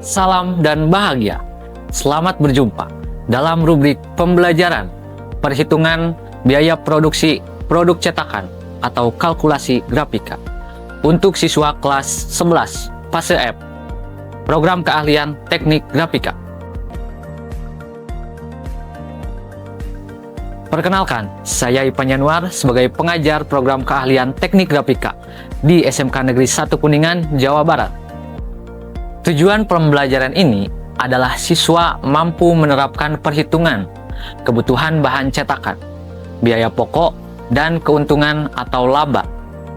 salam dan bahagia. Selamat berjumpa dalam rubrik pembelajaran perhitungan biaya produksi produk cetakan atau kalkulasi grafika untuk siswa kelas 11 fase F, program keahlian teknik grafika. Perkenalkan, saya Ipan Yanuar sebagai pengajar program keahlian teknik grafika di SMK Negeri 1 Kuningan, Jawa Barat. Tujuan pembelajaran ini adalah siswa mampu menerapkan perhitungan kebutuhan bahan cetakan, biaya pokok, dan keuntungan atau laba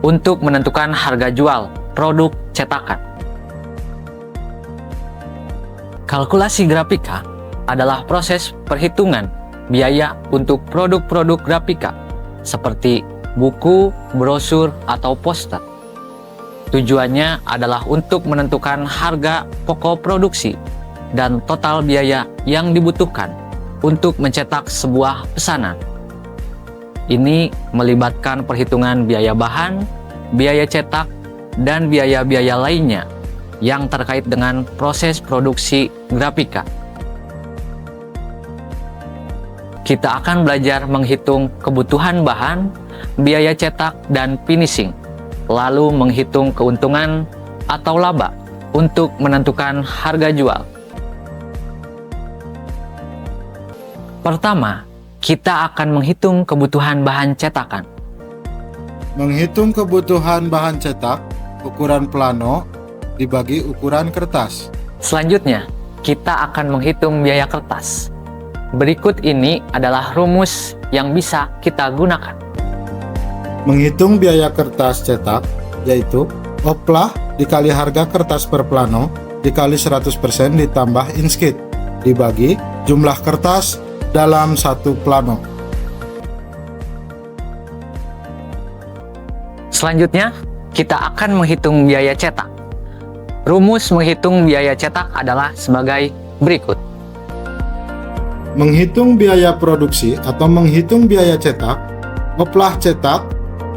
untuk menentukan harga jual produk cetakan. Kalkulasi grafika adalah proses perhitungan biaya untuk produk-produk grafika seperti buku, brosur, atau poster. Tujuannya adalah untuk menentukan harga pokok produksi dan total biaya yang dibutuhkan untuk mencetak sebuah pesanan. Ini melibatkan perhitungan biaya bahan, biaya cetak, dan biaya-biaya lainnya yang terkait dengan proses produksi grafika. Kita akan belajar menghitung kebutuhan bahan, biaya cetak, dan finishing, lalu menghitung keuntungan atau laba untuk menentukan harga jual. Pertama, kita akan menghitung kebutuhan bahan cetakan. Menghitung kebutuhan bahan cetak, ukuran plano dibagi ukuran kertas. Selanjutnya, kita akan menghitung biaya kertas. Berikut ini adalah rumus yang bisa kita gunakan. Menghitung biaya kertas cetak, yaitu oplah dikali harga kertas per plano dikali 100% ditambah inskit dibagi jumlah kertas dalam satu plano. Selanjutnya, kita akan menghitung biaya cetak. Rumus menghitung biaya cetak adalah sebagai berikut. Menghitung biaya produksi atau menghitung biaya cetak, oplah cetak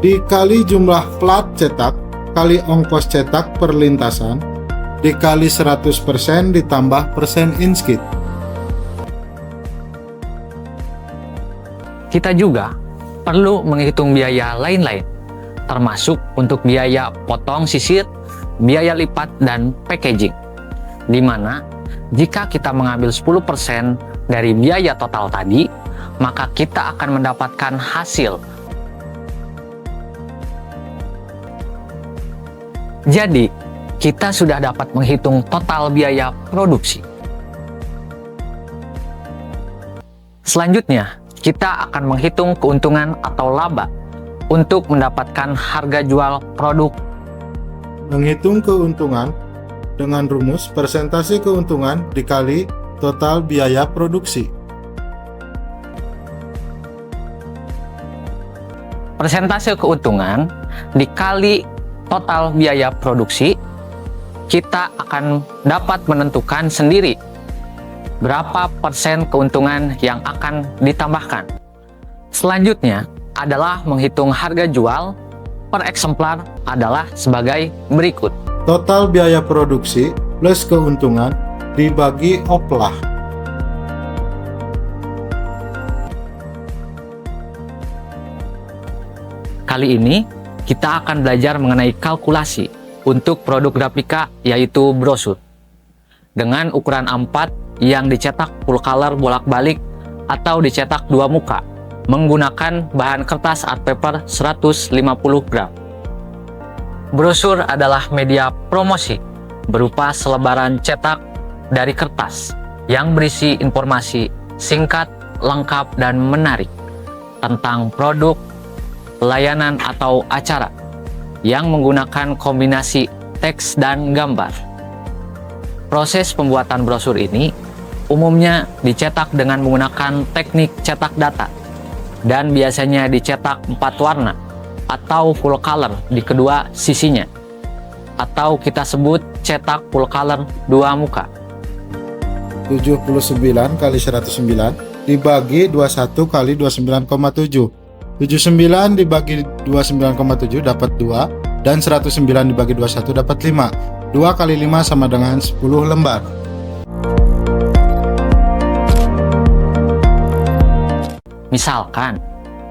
dikali jumlah plat cetak kali ongkos cetak per lintasan dikali 100% ditambah persen inskit. Kita juga perlu menghitung biaya lain-lain, termasuk untuk biaya potong sisir, biaya lipat, dan packaging. Di mana jika kita mengambil 10% dari biaya total tadi, maka kita akan mendapatkan hasil. Jadi, kita sudah dapat menghitung total biaya produksi. Selanjutnya, kita akan menghitung keuntungan atau laba untuk mendapatkan harga jual produk. Menghitung keuntungan dengan rumus persentase keuntungan dikali total biaya produksi. Persentase keuntungan dikali total biaya produksi, kita akan dapat menentukan sendiri berapa persen keuntungan yang akan ditambahkan. Selanjutnya adalah menghitung harga jual per eksemplar adalah sebagai berikut. Total biaya produksi plus keuntungan dibagi oplah. Kali ini kita akan belajar mengenai kalkulasi untuk produk grafika, yaitu brosur dengan ukuran A4 yang dicetak full color bolak-balik atau dicetak 2 muka menggunakan bahan kertas art paper 150 gram. Brosur adalah media promosi berupa selebaran cetak dari kertas yang berisi informasi singkat, lengkap, dan menarik tentang produk, layanan, atau acara yang menggunakan kombinasi teks dan gambar. Proses pembuatan brosur ini umumnya dicetak dengan menggunakan teknik cetak data dan biasanya dicetak 4 warna atau full color di kedua sisinya, atau kita sebut cetak full color 2 muka. 79 kali 109 dibagi 21 kali 29,7. 79 dibagi 29,7 dapat 2, dan 109 dibagi 21 dapat 5. 2 kali 5 sama dengan 10 lembar. Misalkan,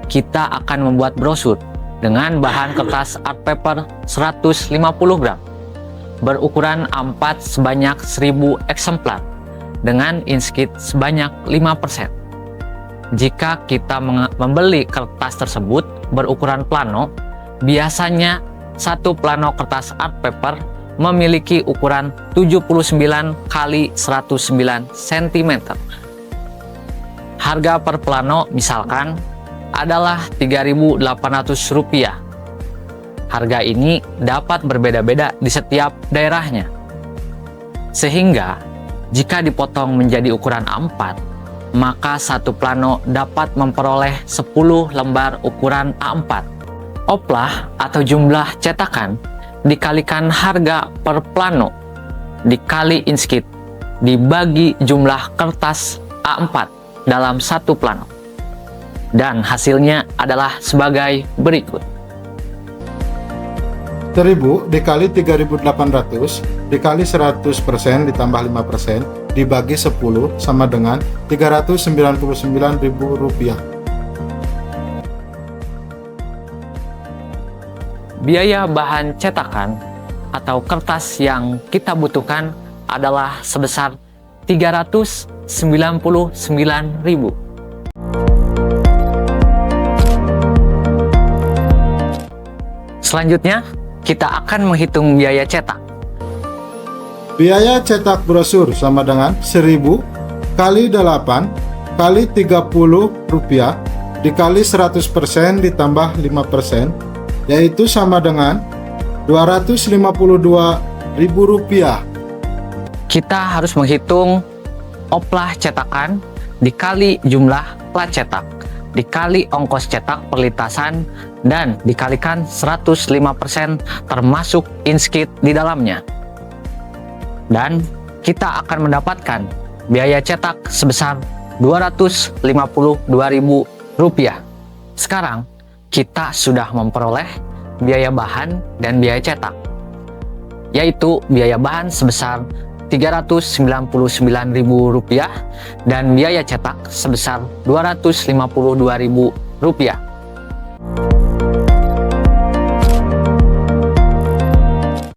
kita akan membuat brosur dengan bahan kertas art paper 150 gram, berukuran A4 sebanyak 1000 eksemplar, dengan inkscape sebanyak 5%. Jika kita membeli kertas tersebut berukuran plano, biasanya satu plano kertas art paper memiliki ukuran 79 x 109 cm. Harga per plano misalkan adalah Rp3.800. Harga ini dapat berbeda-beda di setiap daerahnya. Sehingga, jika dipotong menjadi ukuran A4, maka satu plano dapat memperoleh 10 lembar ukuran A4. Oplah atau jumlah cetakan dikalikan harga per plano dikali inkscape dibagi jumlah kertas A4 dalam satu plano. Dan hasilnya adalah sebagai berikut. 1000 dikali 3.800 dikali 100% ditambah 5% dibagi 10 sama dengan Rp399.000. Biaya bahan cetakan atau kertas yang kita butuhkan adalah sebesar Rp399.000. Selanjutnya, kita akan menghitung biaya cetak. Biaya cetak brosur sama dengan 1000 kali 8 kali Rp30 dikali 100% ditambah 5%, yaitu sama dengan Rp252.000. Kita harus menghitung oplah cetakan dikali jumlah plat cetak, dikali ongkos cetak perlintasan, dan dikalikan 105% termasuk inkscape di dalamnya. Dan kita akan mendapatkan biaya cetak sebesar Rp252.000. Sekarang kita sudah memperoleh biaya bahan dan biaya cetak, yaitu biaya bahan sebesar Rp399.000 dan biaya cetak sebesar Rp252.000.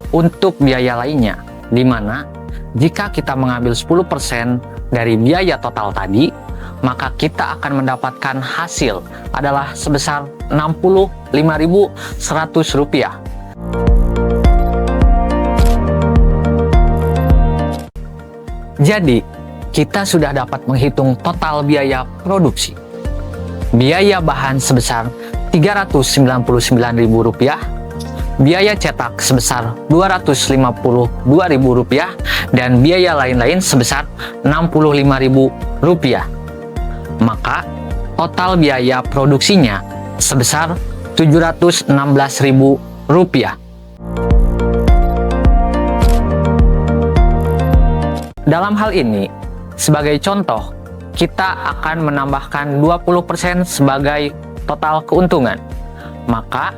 Untuk biaya lainnya, di mana jika kita mengambil 10% dari biaya total tadi, maka kita akan mendapatkan hasil adalah sebesar Rp65.100. Jadi, kita sudah dapat menghitung total biaya produksi. Biaya bahan sebesar Rp399.000, biaya cetak sebesar Rp252.000, dan biaya lain-lain sebesar Rp65.000. Maka, total biaya produksinya sebesar Rp716.000. Dalam hal ini, sebagai contoh, kita akan menambahkan 20% sebagai total keuntungan. Maka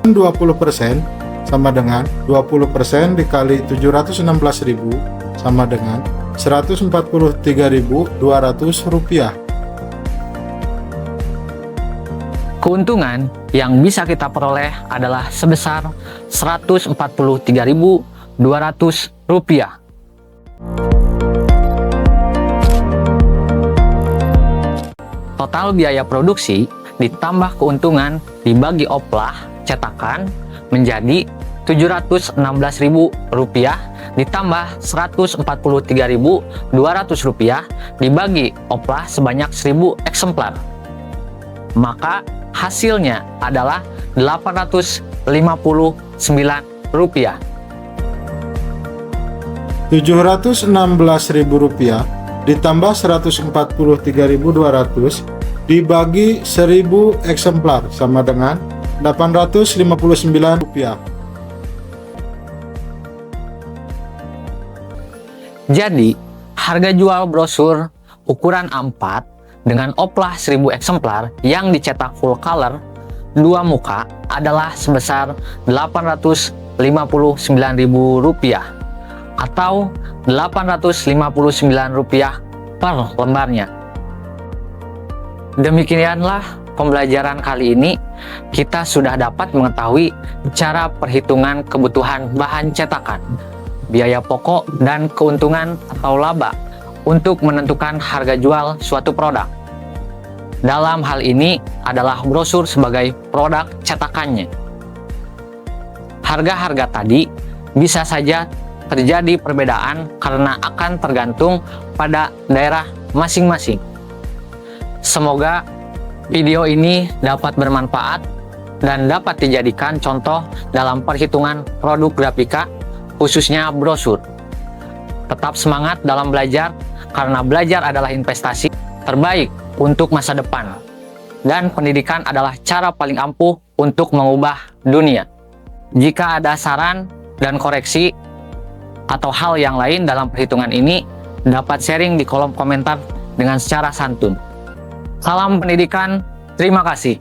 20% sama dengan 20% dikali 716.000 sama dengan Rp143.200. keuntungan yang bisa kita peroleh adalah sebesar Rp143.200. Total biaya produksi ditambah keuntungan dibagi oplah cetakan menjadi Rp716.000 ditambah Rp143.200 dibagi oplah sebanyak 1000 eksemplar. Maka hasilnya adalah Rp859. Rp716.000 ditambah Rp143.200 dibagi 1000 eksemplar sama dengan Rp859. Jadi, harga jual brosur ukuran A4 dengan oplah 1000 eksemplar yang dicetak full color 2 muka adalah sebesar Rp859.000 atau Rp859 per lembarnya. Demikianlah pembelajaran kali ini. Kita sudah dapat mengetahui cara perhitungan kebutuhan bahan cetakan, biaya pokok, dan keuntungan atau laba untuk menentukan harga jual suatu produk. Dalam hal ini adalah brosur sebagai produk cetakannya. Harga-harga tadi bisa saja terjadi perbedaan karena akan tergantung pada daerah masing-masing. Semoga video ini dapat bermanfaat dan dapat dijadikan contoh dalam perhitungan produk grafika, khususnya brosur. Tetap semangat dalam belajar, karena belajar adalah investasi terbaik untuk masa depan. Dan pendidikan adalah cara paling ampuh untuk mengubah dunia. Jika ada saran dan koreksi atau hal yang lain dalam perhitungan ini, dapat sharing di kolom komentar dengan secara santun. Salam pendidikan, terima kasih.